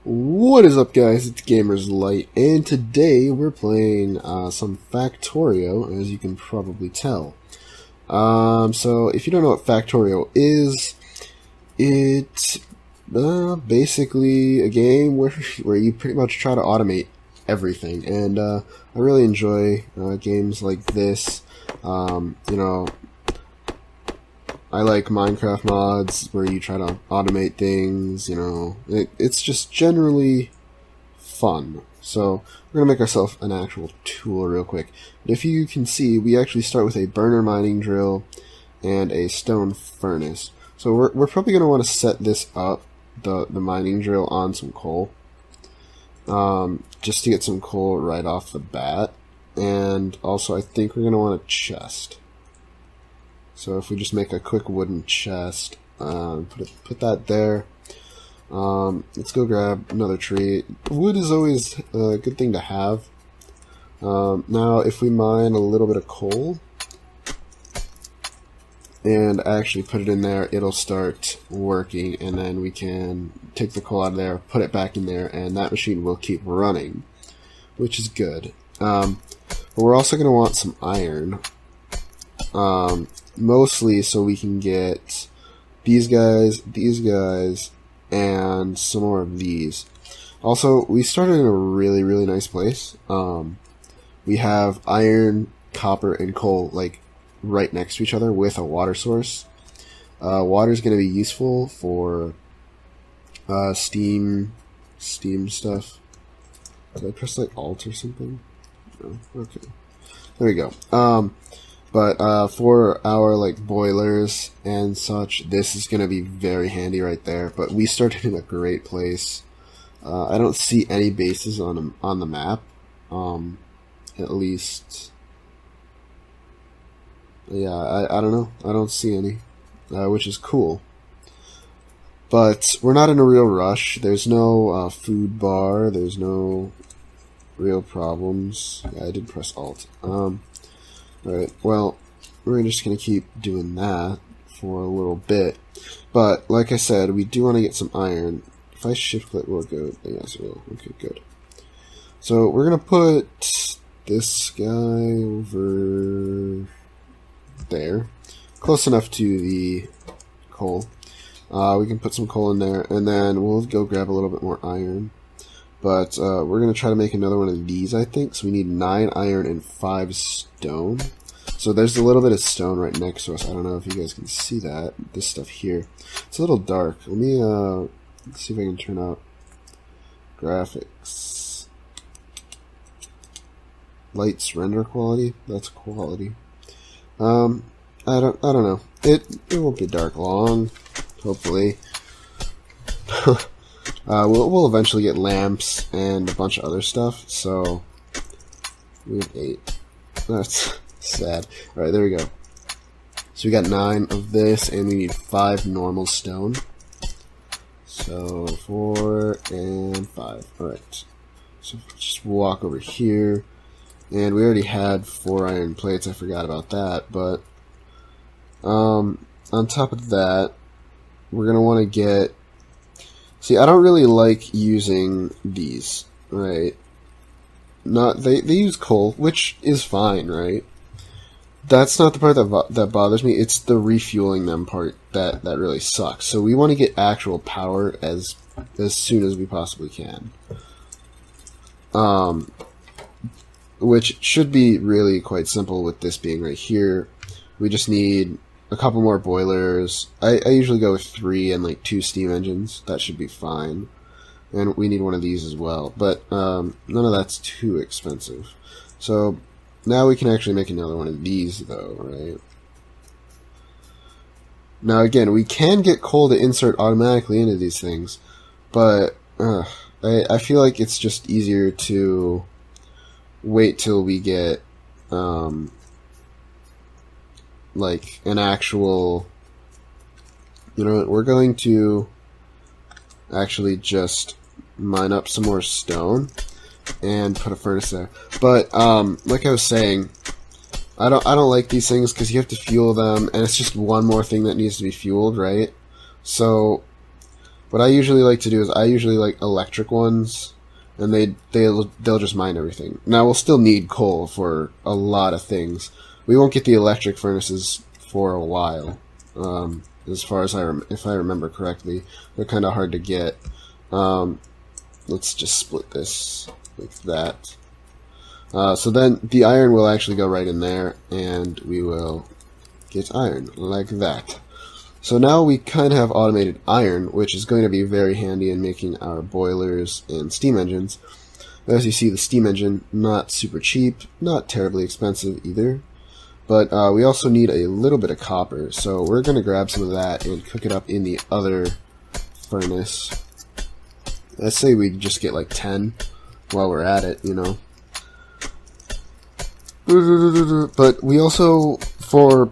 What is up, guys? It's Gamers Light, and today we're playing some Factorio, as you can probably tell. So if you don't know what Factorio is, it's basically a game where you pretty much try to automate everything, and I really enjoy games like this. I like Minecraft mods where you try to automate things, it's just generally fun. So we're going to make ourselves an actual tool real quick. If you can see, we actually start with a burner mining drill and a stone furnace. So we're probably going to want to set this up, the mining drill, on some coal. Just to get some coal right off the bat. And also I think we're going to want a chest. So if we just make a quick wooden chest, put that there. Let's go grab another tree. Wood is always a good thing to have. Now if we mine a little bit of coal and actually put it in there, it'll start working, and then we can take the coal out of there, put it back in there, and that machine will keep running, which is good. But we're also going to want some iron. Mostly so we can get these guys, and some more of these. Also, we started in a really, really nice place. We have iron, copper, and coal, like, right next to each other with a water source. Water is going to be useful for steam stuff. Did I press, like, Alt or something? No? Okay. There we go. But for our like boilers and such, this is going to be very handy right there. But we started in a great place. I don't see any bases on the map, at least. Yeah, I don't know. I don't see any, which is cool. But we're not in a real rush. There's no food bar. There's no real problems. Yeah, I did press Alt. Alright, well, we're just going to keep doing that for a little bit. But, like I said, we do want to get some iron. If I shift click, will it go? Yes, it will. Okay, good. So, we're going to put this guy over there. Close enough to the coal. We can put some coal in there, and then we'll go grab a little bit more iron. But we're going to try to make another one of these, I think. So we need 9 iron and 5 stone. So there's a little bit of stone right next to us. I don't know if you guys can see that. This stuff here. It's a little dark. Let me see if I can turn out graphics. Lights render quality. That's quality. I don't know. It won't be dark long. Hopefully. We'll eventually get lamps and a bunch of other stuff, so we have 8. That's sad. Alright, there we go. So we got 9 of this, and we need 5 normal stone. So 4 and 5. Alright. So just walk over here, and we already had 4 iron plates. I forgot about that, but on top of that, we're going to want to get... See, I don't really like using these, right? They use coal, which is fine, right? That's not the part that bothers me. It's the refueling them part that really sucks. So we want to get actual power as soon as we possibly can. Which should be really quite simple with this being right here. We just need a couple more boilers. I usually go with 3 and like 2 steam engines. That should be fine. And we need one of these as well. But none of that's too expensive. So now we can actually make another one of these though, right? Now again, we can get coal to insert automatically into these things. But I feel like it's just easier to wait till we get like an actual, we're going to actually just mine up some more stone and put a furnace there. But like I was saying, I don't like these things because you have to fuel them, and it's just one more thing that needs to be fueled, right? So What I usually like to do is I usually like electric ones, and they'll just mine everything. Now we'll still need coal for a lot of things. We won't get the electric furnaces for a while. As far as if I remember correctly, they're kind of hard to get. Let's just split this like that. So then the iron will actually go right in there, and we will get iron like that. So now we kind of have automated iron, which is going to be very handy in making our boilers and steam engines. As you see, the steam engine, not super cheap, not terribly expensive either. But we also need a little bit of copper, so we're going to grab some of that and cook it up in the other furnace. Let's say we just get like 10 while we're at it, you know. But we also, for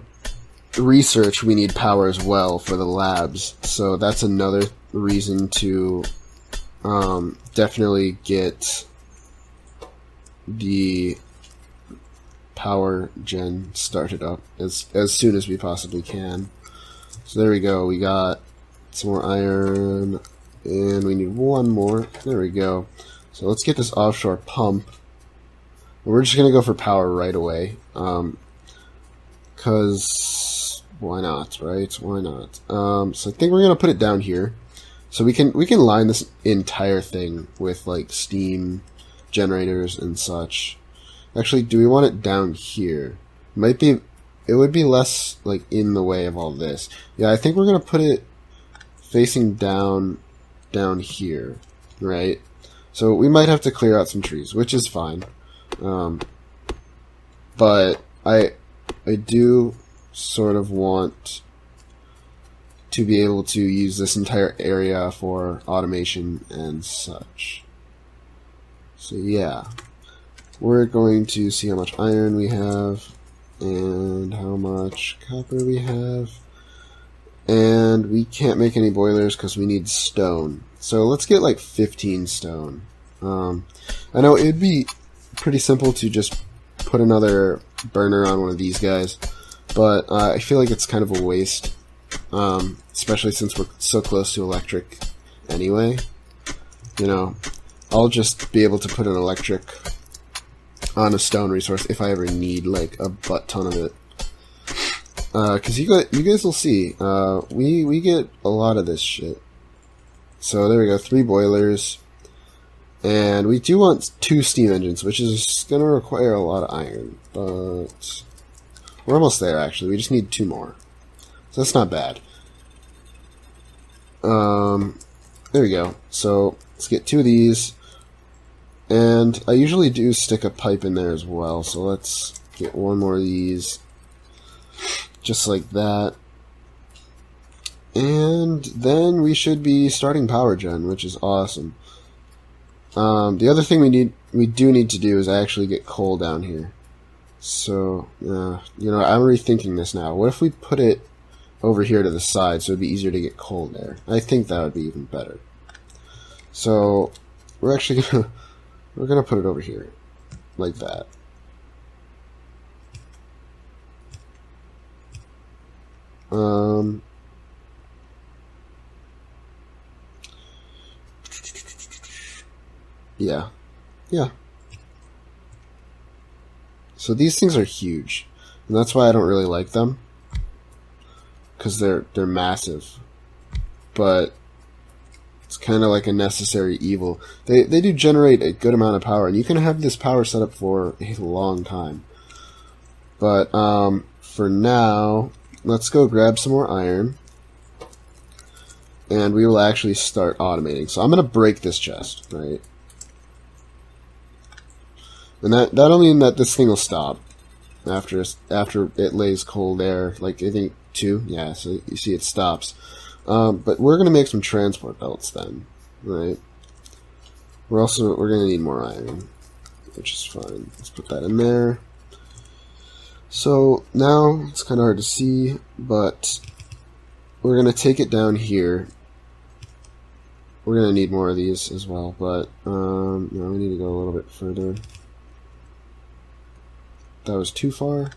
research, we need power as well for the labs, so that's another reason to definitely get the power gen started up as soon as we possibly can. So there we go, we got some more iron, and we need one more. There we go. So let's get this offshore pump. We're just gonna go for power right away, cause why not, right? Why not? So I think we're gonna put it down here, so we can line this entire thing with like steam generators and such. Actually, do we want it down here? It would be less like in the way of all this. Yeah, I think we're gonna put it facing down here, right? So we might have to clear out some trees, which is fine. But I do sort of want to be able to use this entire area for automation and such. So yeah, we're going to see how much iron we have and how much copper we have, and we can't make any boilers because we need stone. So let's get like 15 stone. I know it'd be pretty simple to just put another burner on one of these guys, but I feel like it's kind of a waste, especially since we're so close to electric anyway. You know, I'll just be able to put an electric on a stone resource if I ever need like a butt ton of it. Because you guys will see, we get a lot of this shit. So there we go, 3 boilers. And we do want 2 steam engines, which is going to require a lot of iron. But we're almost there, actually. We just need 2 more. So that's not bad. There we go. So let's get 2 of these. And I usually do stick a pipe in there as well. So let's get 1 more of these. Just like that. And then we should be starting power gen, which is awesome. The other thing we do need to do is actually get coal down here. So, you know, I'm rethinking this now. What if we put it over here to the side so it'd be easier to get coal there? I think that would be even better. So, we're actually gonna put it over here, like that. Yeah. So these things are huge, and that's why I don't really like them, because they're massive. But it's kind of like a necessary evil. They do generate a good amount of power, and you can have this power set up for a long time. But for now, let's go grab some more iron, and we will actually start automating. So I'm going to break this chest, right? And that'll mean that this thing will stop after it lays coal there, like I think 2. Yeah, so you see it stops. But we're gonna make some transport belts then, right? We're gonna need more iron, which is fine. Let's put that in there. So now it's kind of hard to see, but we're gonna take it down here. We're gonna need more of these as well, but you know, we need to go a little bit further. That was too far.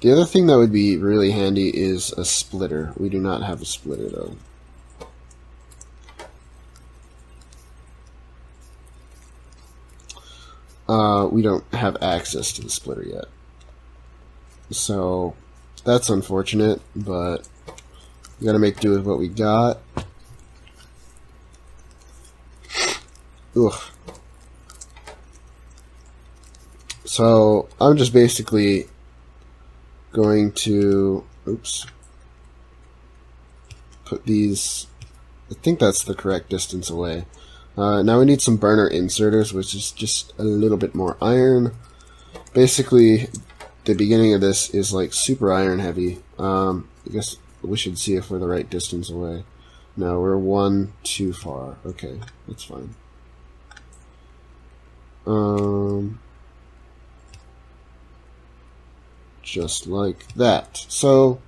The other thing that would be really handy is a splitter. We do not have a splitter though. We don't have access to the splitter yet. So that's unfortunate, but we gotta make do with what we got. Ugh. So I'm just basically going to, put these, I think that's the correct distance away. Now we need some burner inserters, which is just a little bit more iron. Basically, the beginning of this is like super iron heavy. I guess we should see if we're the right distance away. No, we're one too far. Okay, that's fine. Just like that. So,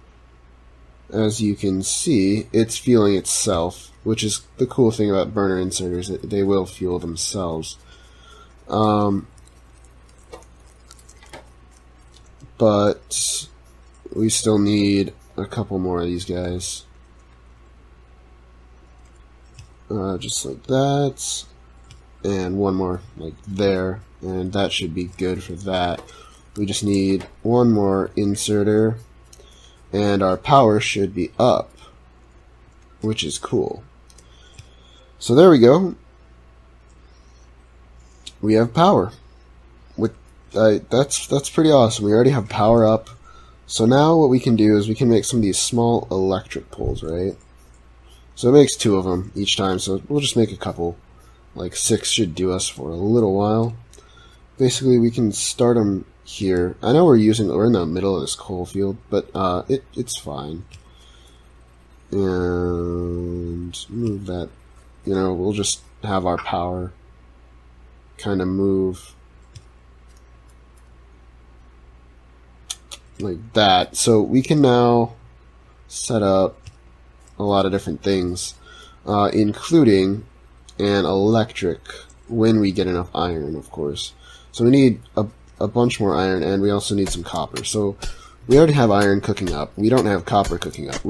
as you can see, it's fueling itself, which is the cool thing about burner inserters. They will fuel themselves. But we still need a couple more of these guys. Just like that. And one more like there. And that should be good for that. We just need one more inserter. And our power should be up, which is cool. So there we go. We have power. That's pretty awesome. We already have power up. So now what we can do is we can make some of these small electric poles, right? So it makes 2 of them each time. So we'll just make a couple. Like 6 should do us for a little while. Basically, we can start them here. I know we're in the middle of this coal field, but it's fine. And move that. We'll just have our power kind of move like that. So we can now set up a lot of different things, including an electric when we get enough iron, of course. So we need a bunch more iron, and we also need some copper. So we already have iron cooking up. We don't have copper cooking up,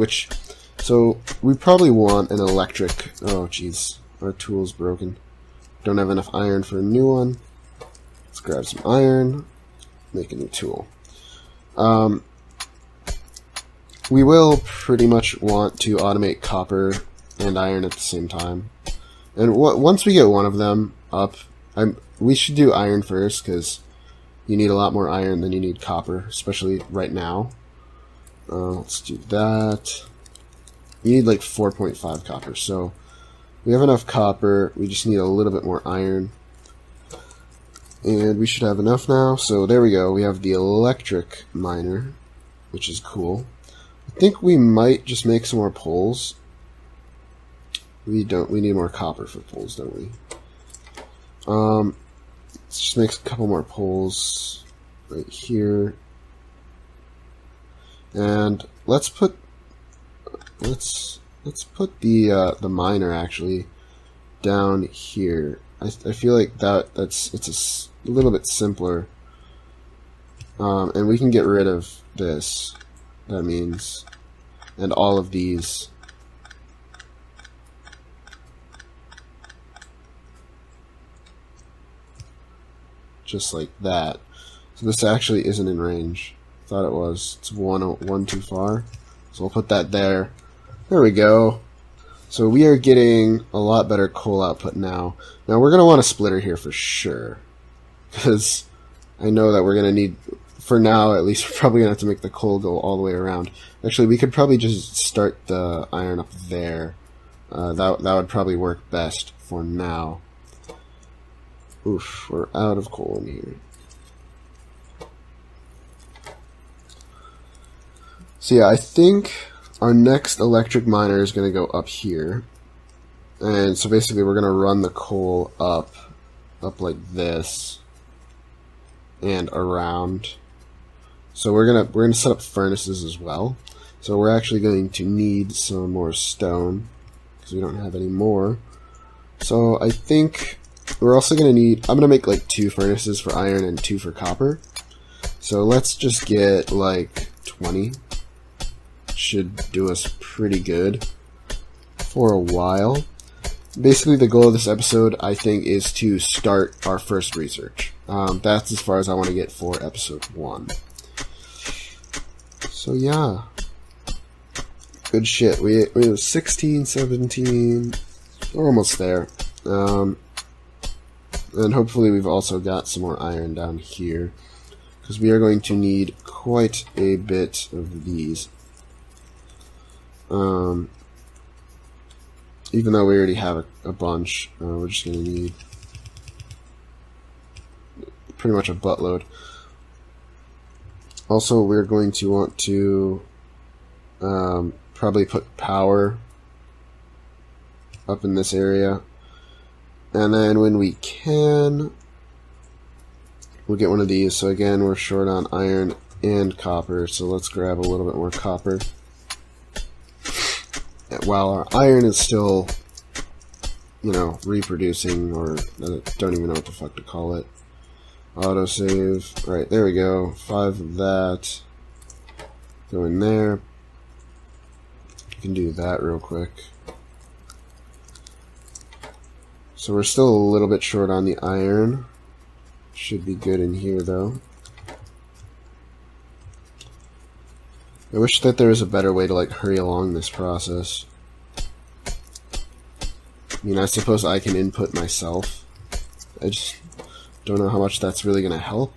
so we probably want an electric. Oh, jeez. Our tool's broken. Don't have enough iron for a new one. Let's grab some iron, make a new tool. We will pretty much want to automate copper and iron at the same time. And once we get one of them up, we should do iron first, because you need a lot more iron than you need copper, especially right now. Let's do that. You need like 4.5 copper, so we have enough copper. We just need a little bit more iron. And we should have enough now. So there we go. We have the electric miner, which is cool. I think we might just make some more poles. We need more copper for poles, don't we? Let's just make a couple more poles right here. And let's put the miner actually down here. I feel like it's a little bit simpler. And we can get rid of this. That means, and all of these. Just like that. So this actually isn't in range. Thought it was. It's one too far. So we'll put that there. There we go. So we are getting a lot better coal output now. Now we're going to want a splitter here for sure. Because I know that we're going to need, for now at least, we're probably going to have to make the coal go all the way around. Actually, we could probably just start the iron up there. That would probably work best for now. Oof, we're out of coal in here. So yeah, I think our next electric miner is going to go up here. And so basically we're going to run the coal up like this and around. So we're going to set up furnaces as well. So we're actually going to need some more stone because we don't have any more. So I think we're also going to need, I'm going to make like 2 furnaces for iron and 2 for copper. So let's just get like 20. Should do us pretty good for a while. Basically, the goal of this episode, I think, is to start our first research. That's as far as I want to get for episode 1. So yeah, good shit. We have 16, 17, we're almost there. And hopefully we've also got some more iron down here, because we are going to need quite a bit of these. Even though we already have a bunch, we're just going to need pretty much a buttload. Also, we're going to want to probably put power up in this area. And then when we can, we'll get one of these. So again, we're short on iron and copper, so let's grab a little bit more copper. While our iron is still, reproducing, or I don't even know what the fuck to call it. Autosave. Right, there we go. 5 of that. Go in there. You can do that real quick. So we're still a little bit short on the iron. Should be good in here, though. I wish that there was a better way to, hurry along this process. I mean, I suppose I can input myself. I just don't know how much that's really going to help.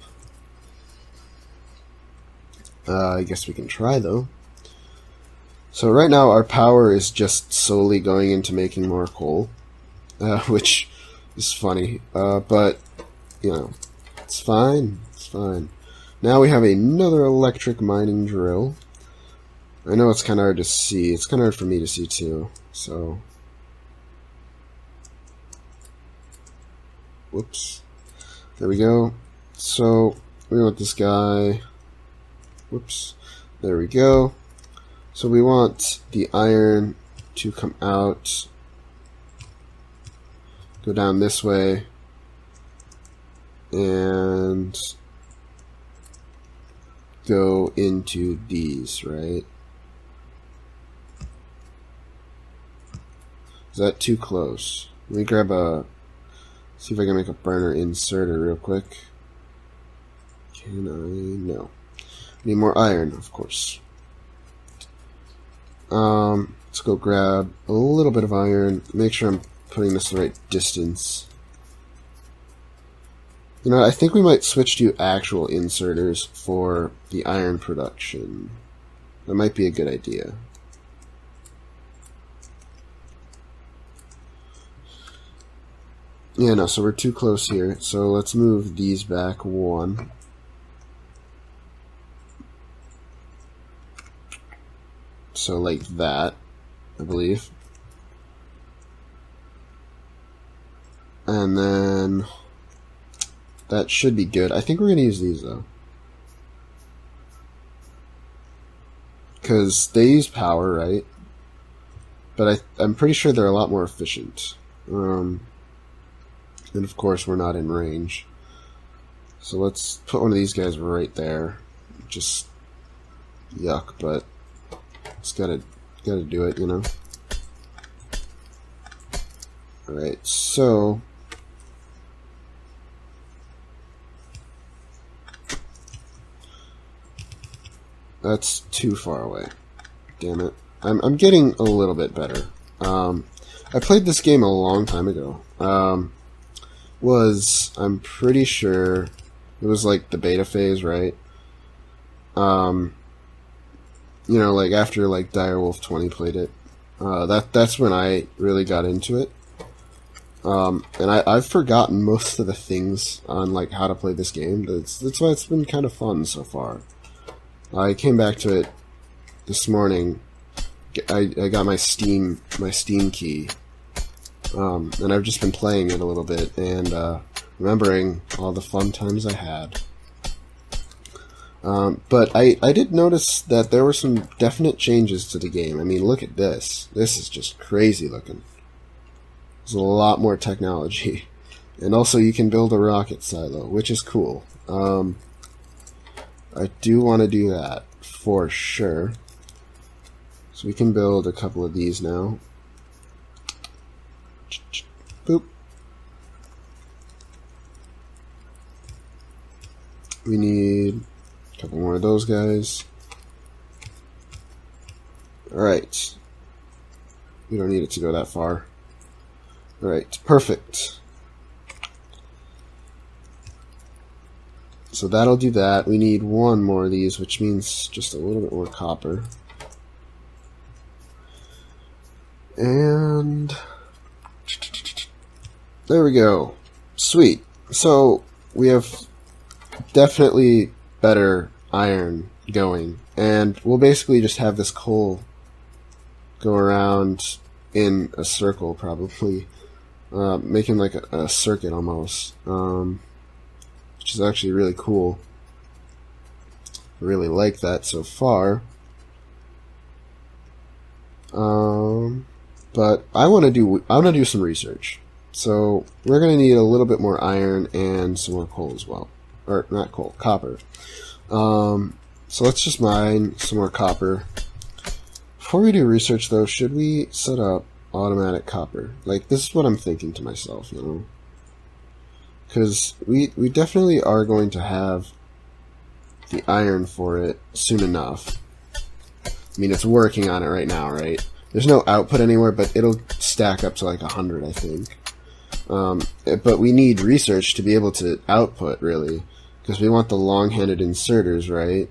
I guess we can try, though. So right now, our power is just solely going into making more coal, which is funny. But, it's fine. It's fine. Now we have another electric mining drill. I know it's kind of hard to see. It's kind of hard for me to see, too. So, whoops. There we go. So, we want this guy. Whoops. There we go. So we want the iron to come out, go down this way, and go into these, right? Is that too close? Let me grab see if I can make a burner inserter real quick. Can I? No. Need more iron, of course. Let's go grab a little bit of iron. Make sure I'm putting this the right distance. I think we might switch to actual inserters for the iron production. That might be a good idea. Yeah, no, so we're too close here. So let's move these back 1. So like that, I believe. And then that should be good. I think we're going to use these, though. Because they use power, right? But I'm pretty sure they're a lot more efficient. And of course, we're not in range. So let's put one of these guys right there. Just yuck, but it's gotta do it, Alright, so that's too far away. Damn it. I'm getting a little bit better. I played this game a long time ago. I'm pretty sure it was like the beta phase, right? After Direwolf 20 played it. That's when I really got into it. And I've forgotten most of the things on how to play this game. That's why it's been kind of fun so far. I came back to it this morning. I got my Steam key. And I've just been playing it a little bit and remembering all the fun times I had. But I did notice that there were some definite changes to the game. I mean, look at this. This is just crazy looking. There's a lot more technology. And also you can build a rocket silo, which is cool. I do want to do that. for sure. So we can build a couple of these now. Boop. We need a couple more of those guys. Alright. We don't need it to go that far. Alright, perfect. So that'll do that. We need one more of these, which means just a little bit more copper. And there we go. Sweet. So we have definitely better iron going, and we'll basically just have this coal go around in a circle, probably making like a circuit almost, which is actually really cool. I really like that so far. But I want to do some research. So we're going to need a little bit more iron and some more coal as well. Or not coal, copper. So let's just mine some more copper. Before we do research though, should we set up automatic copper? Like, this is what I'm thinking to myself, you know? Because we definitely are going to have the iron for it soon enough. I mean, it's working on it right now, right? There's no output anywhere, but it'll stack up to like 100, I think. But we need research to be able to output, really, because we want the long-handed inserters, right?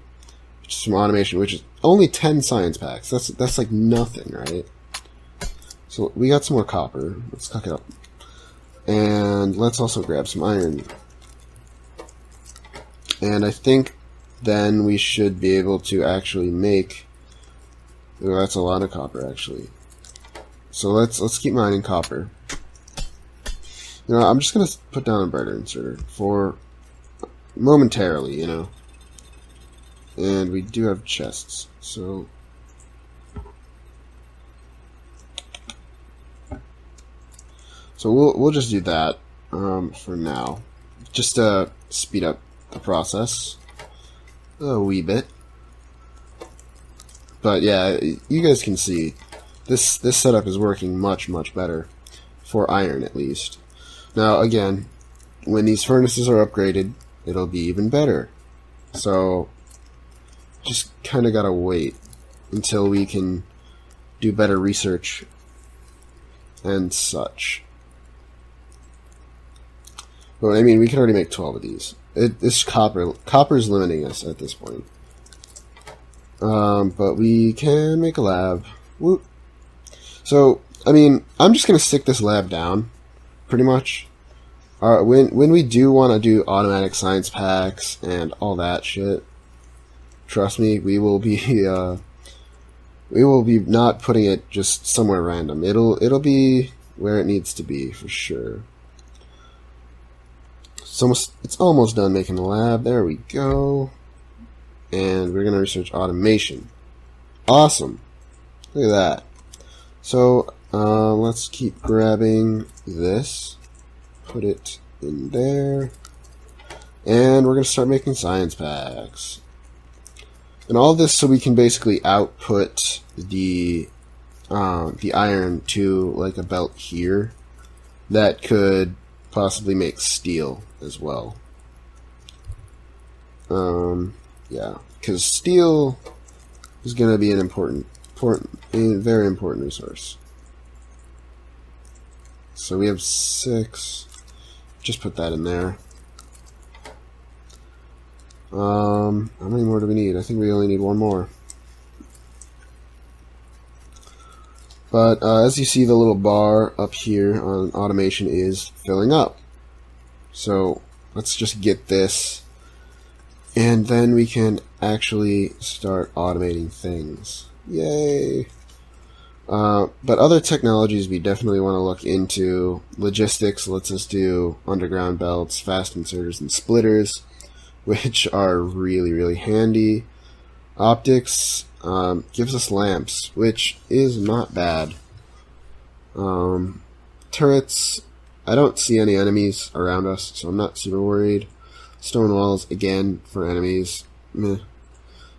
Which is some automation, which is only 10 science packs. That's like nothing, right? So we got some more copper. Let's cook it up. And let's also grab some iron. And I think then we should be able to actually make... Oh, that's a lot of copper, actually. So let's keep mining copper. You know, I'm just gonna put down a brighter inserter for momentarily, you know. And we do have chests, so we'll just do that for now, just to speed up the process a wee bit. But yeah, you guys can see this setup is working much better for iron, at least. Now again, when these furnaces are upgraded, it'll be even better. So just kind of gotta wait until we can do better research and such. But I mean, we can already make 12 of these. This copper's limiting us at this point. But we can make a lab. Whoop. So, I mean, I'm just gonna stick this lab down, pretty much. When we do want to do automatic science packs and all that shit, trust me, we will be not putting it just somewhere random. It'll be where it needs to be for sure. It's almost done making the lab. There we go. And we're gonna research automation. Awesome. Look at that. So let's keep grabbing this. Put it in there. And we're gonna start making science packs. And all this so we can basically output the iron to like a belt here that could possibly make steel as well. Yeah, because steel is going to be an very important resource. So we have 6. Just put that in there. How many more do we need? I think we only need one more. But as you see, the little bar up here on automation is filling up. So let's just get this, and then we can actually start automating things. Yay! But other technologies we definitely want to look into. Logistics lets us do underground belts, fast inserters, and splitters, which are really handy. Optics gives us lamps, which is not bad. Turrets, I don't see any enemies around us, so I'm not super worried. Stone walls, again, for enemies. Meh.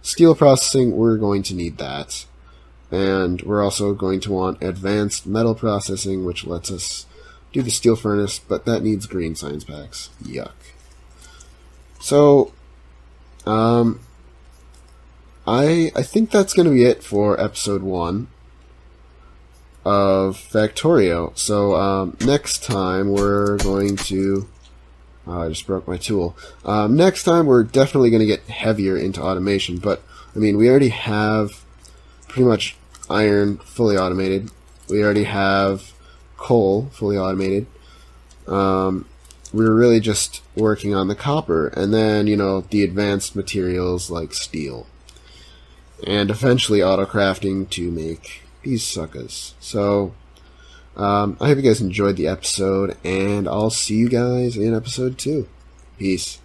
steel processing, we're going to need that. And we're also going to want advanced metal processing, which lets us do the steel furnace, but that needs green science packs. Yuck. So, I think that's going to be it for episode 1 of Factorio. So, next time we're going to... I just broke my tool. Next time we're definitely going to get heavier into automation, but, I mean, we already have pretty much iron fully automated. We already have coal fully automated. We're really just working on the copper, and then, the advanced materials like steel. And eventually auto-crafting to make these suckers. So, I hope you guys enjoyed the episode, and I'll see you guys in episode 2. Peace.